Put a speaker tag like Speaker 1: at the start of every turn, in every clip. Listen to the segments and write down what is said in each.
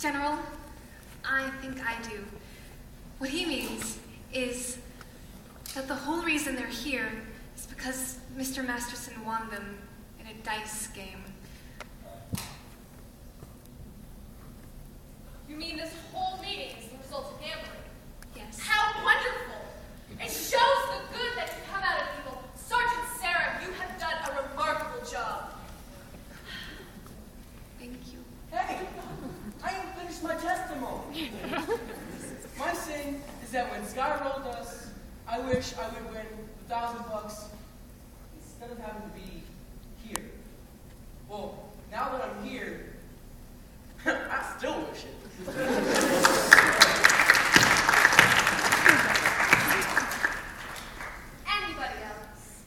Speaker 1: General, I think I do. What he means is that the whole reason they're here is because Mr. Masterson won them in a dice game.
Speaker 2: You mean this whole meeting is the result of gambling?
Speaker 1: Yes.
Speaker 2: How wonderful! It shows the good that can come out of people. Sergeant Sarah, you have done a remarkable job.
Speaker 1: Thank you.
Speaker 3: Hey, I ain't finished my testimony. My sin is that when Sky rolled us, I wish I would win $1,000 instead of having to be here. Well, now that I'm here, I still wish it.
Speaker 2: Anybody else?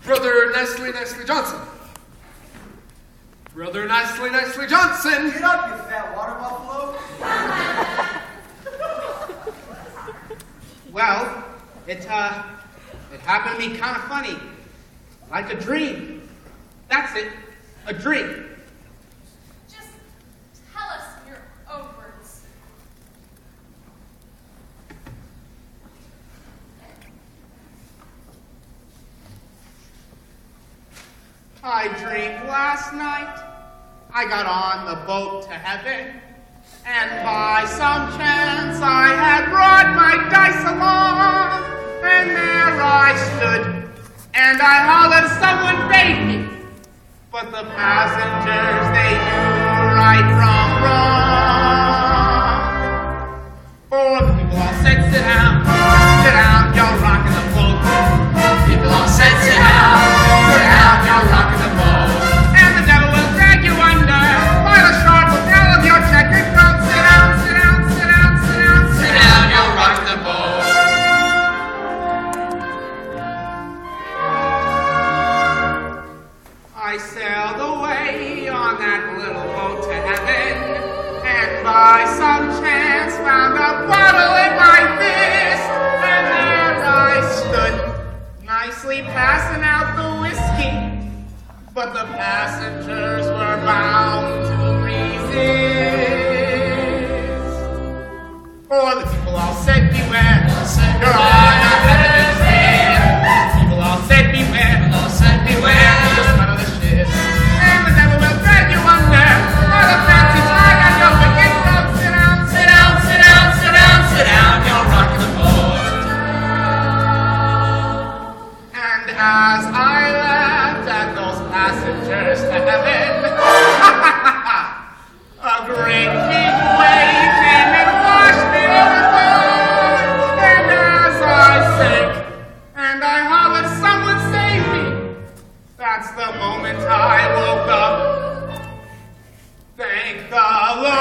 Speaker 4: Brother Nestle Johnson. Brother Nestle Johnson.
Speaker 5: Get up, you fat water buffalo.
Speaker 6: Well, it happened to me kind of funny. Like a dream. That's it. A dream.
Speaker 2: Just tell us in your own words.
Speaker 6: I dreamed last night I got on the boat to heaven, and by some chance I had brought my dice along, and there I stood, and I hollered, someone bait me. But the passengers, they knew right from wrong. For the people all said, sit down, you're rocking the boat. People all said, sit down, you're rocking the boat. And the devil will drag you under by the sharp lapel of your checkered coat. Sit down, you're rocking the boat. I sailed away on that little boat to heaven, and by some chance found a bottle in my fist, and there I stood, nicely passing out the whiskey, but the passengers were bound to resist. For the people all said, beware, you're on a headed trip. People all said, beware, you're smart of the ship. And the devil will drag you under by the fancy tag on your wicked throat. Sit down, you're rocking the boat. And as I laughed at those passengers to heaven, a great big wave came and washed me overboard. And as I sank, and I hollered, someone save me, that's the moment I woke up. Thank the Lord.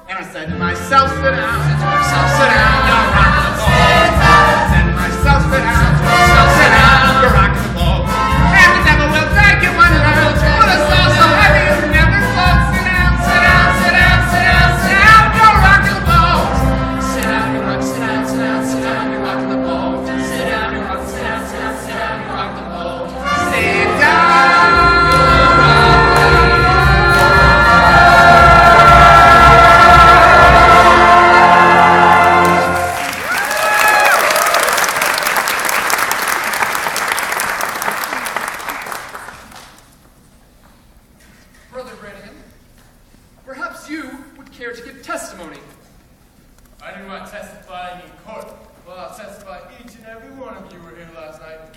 Speaker 6: And I said to myself, sit down, you're rocking the boat. I said to myself, sit down, you're rocking the boat. And the devil will drag you under, with a soul so heavy you never float. Sit down, you're rocking the boat. Sit down, you're rocking the boat. Sit down, you're rocking the boat. Sit down.
Speaker 4: Brother Brannigan, perhaps you would care to give testimony.
Speaker 7: I do not testify in court. Well, I'll testify each and every one of you were here last night.